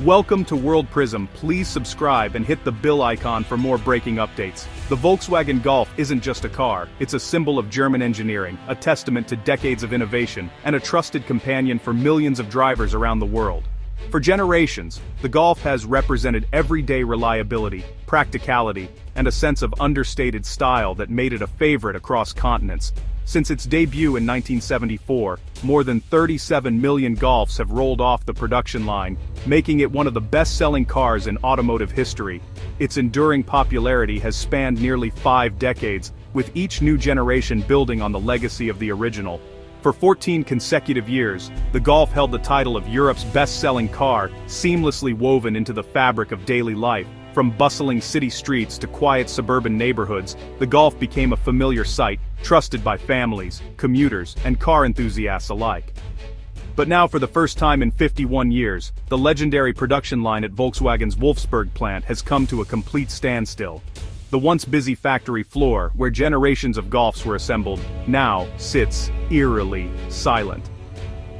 Welcome to World Prism. Please subscribe and hit the bell icon for more breaking updates. The Volkswagen Golf isn't just a car, it's a symbol of German engineering, a testament to decades of innovation, and a trusted companion for millions of drivers around the world. For generations, the Golf has represented everyday reliability, practicality, and a sense of understated style that made it a favorite across continents. Since its debut in 1974, more than 37 million Golfs have rolled off the production line, making it one of the best-selling cars in automotive history. Its enduring popularity has spanned nearly 5 decades, with each new generation building on the legacy of the original. For 14 consecutive years, the Golf held the title of Europe's best-selling car, seamlessly woven into the fabric of daily life. From bustling city streets to quiet suburban neighborhoods, the Golf became a familiar sight, trusted by families, commuters, and car enthusiasts alike. But now, for the first time in 51 years, the legendary production line at Volkswagen's Wolfsburg plant has come to a complete standstill. The once busy factory floor, where generations of Golfs were assembled, now sits eerily silent.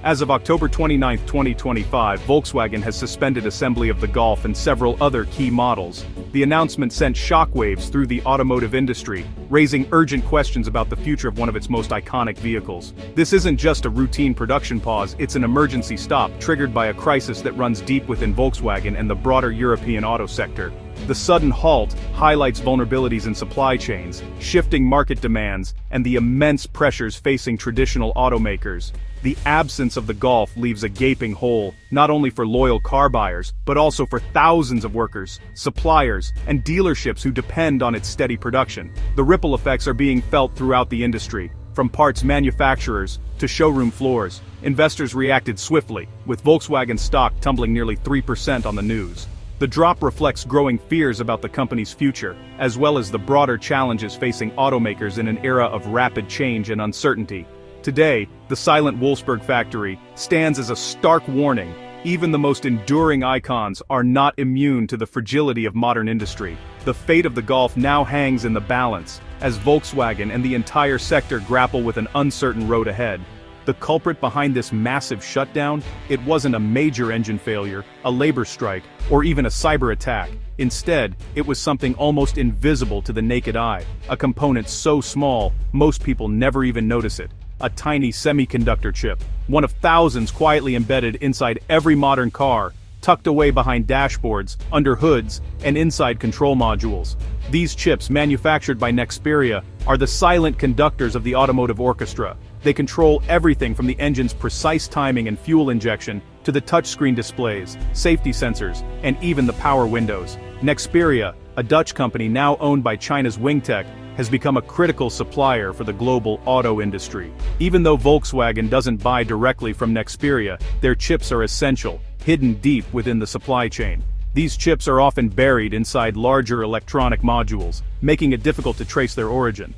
As of October 29, 2025, Volkswagen has suspended assembly of the Golf and several other key models. The announcement sent shockwaves through the automotive industry, raising urgent questions about the future of one of its most iconic vehicles. This isn't just a routine production pause, it's an emergency stop triggered by a crisis that runs deep within Volkswagen and the broader European auto sector. The sudden halt highlights vulnerabilities in supply chains, shifting market demands, and the immense pressures facing traditional automakers. The absence of the Golf leaves a gaping hole, not only for loyal car buyers, but also for thousands of workers, suppliers, and dealerships who depend on its steady production. The ripple effects are being felt throughout the industry, from parts manufacturers to showroom floors. Investors reacted swiftly, with Volkswagen stock tumbling nearly 3% on the news. The drop reflects growing fears about the company's future, as well as the broader challenges facing automakers in an era of rapid change and uncertainty. Today, the silent Wolfsburg factory stands as a stark warning. Even the most enduring icons are not immune to the fragility of modern industry. The fate of the Golf now hangs in the balance, as Volkswagen and the entire sector grapple with an uncertain road ahead. The culprit behind this massive shutdown? It wasn't a major engine failure, a labor strike, or even a cyber attack. Instead, it was something almost invisible to the naked eye, a component so small, most people never even notice it. A tiny semiconductor chip, one of thousands quietly embedded inside every modern car, tucked away behind dashboards, under hoods, and inside control modules. These chips, manufactured by Nexperia, are the silent conductors of the automotive orchestra. They control everything from the engine's precise timing and fuel injection, to the touchscreen displays, safety sensors, and even the power windows. Nexperia, a Dutch company now owned by China's Wingtech, has become a critical supplier for the global auto industry. Even though Volkswagen doesn't buy directly from Nexperia, their chips are essential, hidden deep within the supply chain. These chips are often buried inside larger electronic modules, making it difficult to trace their origin.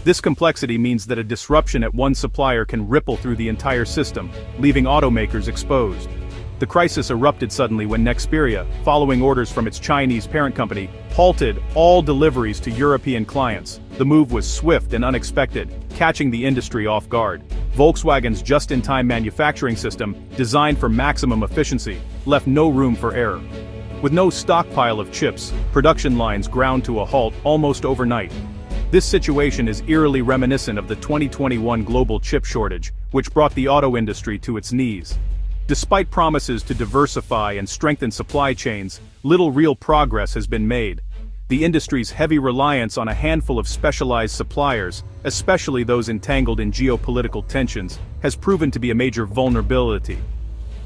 This complexity means that a disruption at one supplier can ripple through the entire system, leaving automakers exposed. The crisis erupted suddenly when Nexperia, following orders from its Chinese parent company, halted all deliveries to European clients. The move was swift and unexpected, catching the industry off guard. Volkswagen's just-in-time manufacturing system, designed for maximum efficiency, left no room for error. With no stockpile of chips, production lines ground to a halt almost overnight. This situation is eerily reminiscent of the 2021 global chip shortage, which brought the auto industry to its knees. Despite promises to diversify and strengthen supply chains, little real progress has been made. The industry's heavy reliance on a handful of specialized suppliers, especially those entangled in geopolitical tensions, has proven to be a major vulnerability.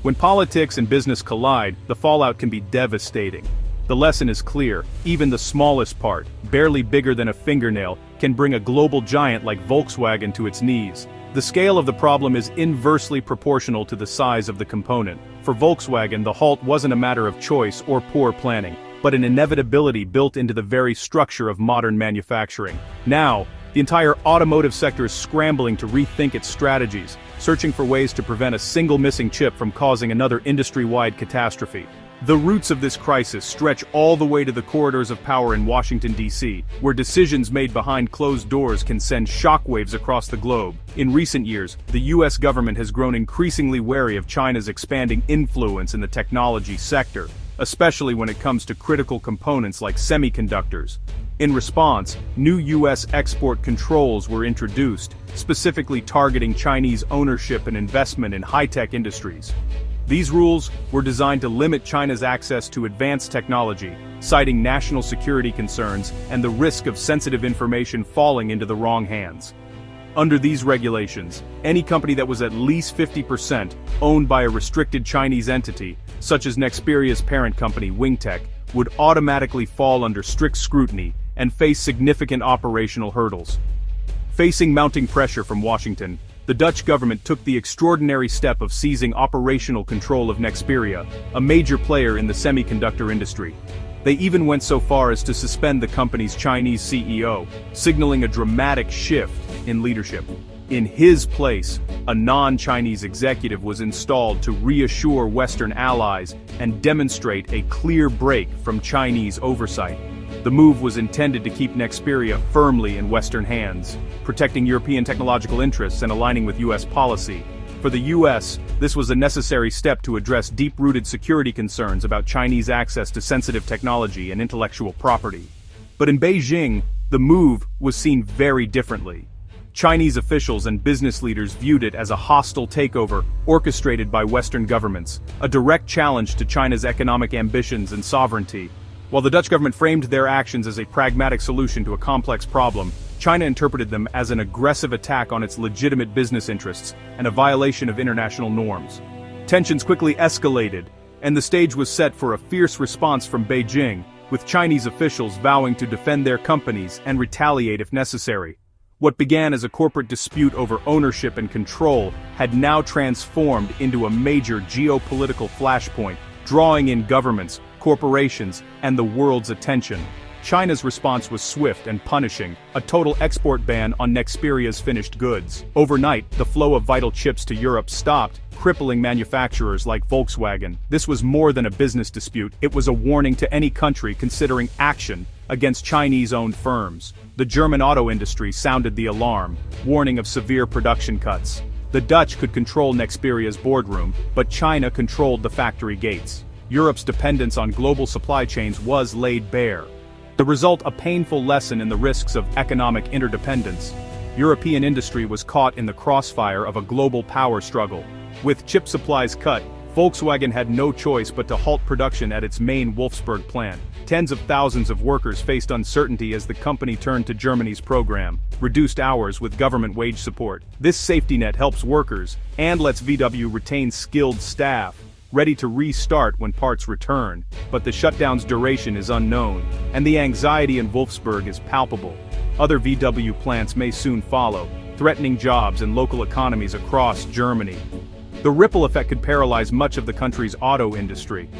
When politics and business collide, the fallout can be devastating. The lesson is clear: even the smallest part, barely bigger than a fingernail, can bring a global giant like Volkswagen to its knees. The scale of the problem is inversely proportional to the size of the component. For Volkswagen, the halt wasn't a matter of choice or poor planning, but an inevitability built into the very structure of modern manufacturing. Now, the entire automotive sector is scrambling to rethink its strategies, searching for ways to prevent a single missing chip from causing another industry-wide catastrophe. The roots of this crisis stretch all the way to the corridors of power in Washington, D.C., where decisions made behind closed doors can send shockwaves across the globe. In recent years, the U.S. government has grown increasingly wary of China's expanding influence in the technology sector, especially when it comes to critical components like semiconductors. In response, new U.S. export controls were introduced, specifically targeting Chinese ownership and investment in high-tech industries. These rules were designed to limit China's access to advanced technology, citing national security concerns and the risk of sensitive information falling into the wrong hands. Under these regulations, any company that was at least 50% owned by a restricted Chinese entity, such as Nexperia's parent company Wingtech, would automatically fall under strict scrutiny and face significant operational hurdles. Facing mounting pressure from Washington, the Dutch government took the extraordinary step of seizing operational control of Nexperia, a major player in the semiconductor industry. They even went so far as to suspend the company's Chinese CEO, signaling a dramatic shift in leadership. In his place, a non-Chinese executive was installed to reassure Western allies and demonstrate a clear break from Chinese oversight. The move was intended to keep Nexperia firmly in Western hands, protecting European technological interests and aligning with U.S. policy. For the U.S., this was a necessary step to address deep-rooted security concerns about Chinese access to sensitive technology and intellectual property. But in Beijing, the move was seen very differently. Chinese officials and business leaders viewed it as a hostile takeover orchestrated by Western governments, a direct challenge to China's economic ambitions and sovereignty. While the Dutch government framed their actions as a pragmatic solution to a complex problem, China interpreted them as an aggressive attack on its legitimate business interests and a violation of international norms. Tensions quickly escalated, and the stage was set for a fierce response from Beijing, with Chinese officials vowing to defend their companies and retaliate if necessary. What began as a corporate dispute over ownership and control had now transformed into a major geopolitical flashpoint, drawing in governments, corporations, and the world's attention. China's response was swift and punishing, a total export ban on Nexperia's finished goods. Overnight, the flow of vital chips to Europe stopped, crippling manufacturers like Volkswagen. This was more than a business dispute, it was a warning to any country considering action against Chinese-owned firms. The German auto industry sounded the alarm, warning of severe production cuts. The Dutch could control Nexperia's boardroom, but China controlled the factory gates. Europe's dependence on global supply chains was laid bare. The result, a painful lesson in the risks of economic interdependence. European industry was caught in the crossfire of a global power struggle. With chip supplies cut, Volkswagen had no choice but to halt production at its main Wolfsburg plant. Tens of thousands of workers faced uncertainty as the company turned to Germany's program, reduced hours with government wage support. This safety net helps workers and lets VW retain skilled staff, ready to restart when parts return, but the shutdown's duration is unknown, and the anxiety in Wolfsburg is palpable. Other VW plants may soon follow, threatening jobs and local economies across Germany. The ripple effect could paralyze much of the country's auto industry.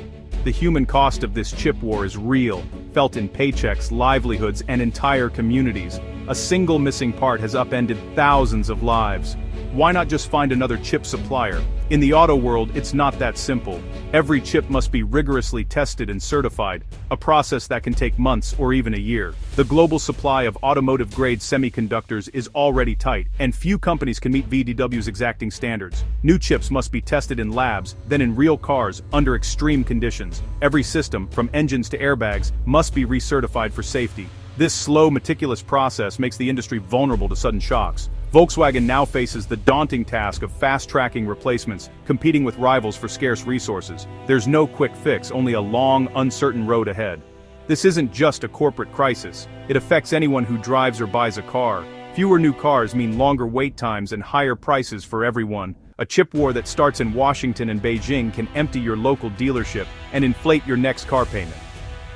The human cost of this chip war is real, felt in paychecks, livelihoods, and entire communities. A single missing part has upended thousands of lives. Why not just find another chip supplier? In the auto world, it's not that simple. Every chip must be rigorously tested and certified, a process that can take months or even a year. The global supply of automotive-grade semiconductors is already tight, and few companies can meet VW's exacting standards. New chips must be tested in labs, then in real cars, under extreme conditions. Every system, from engines to airbags, must be recertified for safety. This slow, meticulous process makes the industry vulnerable to sudden shocks. Volkswagen now faces the daunting task of fast-tracking replacements, competing with rivals for scarce resources. There's no quick fix, only a long, uncertain road ahead. This isn't just a corporate crisis. It affects anyone who drives or buys a car. Fewer new cars mean longer wait times and higher prices for everyone. A chip war that starts in Washington and Beijing can empty your local dealership and inflate your next car payment.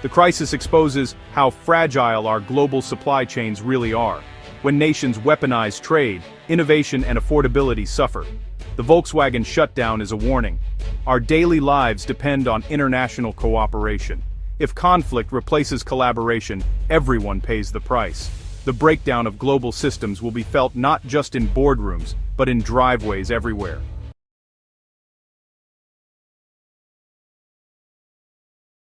The crisis exposes how fragile our global supply chains really are. When nations weaponize trade, innovation and affordability suffer. The Volkswagen shutdown is a warning. Our daily lives depend on international cooperation. If conflict replaces collaboration, everyone pays the price. The breakdown of global systems will be felt not just in boardrooms, but in driveways everywhere.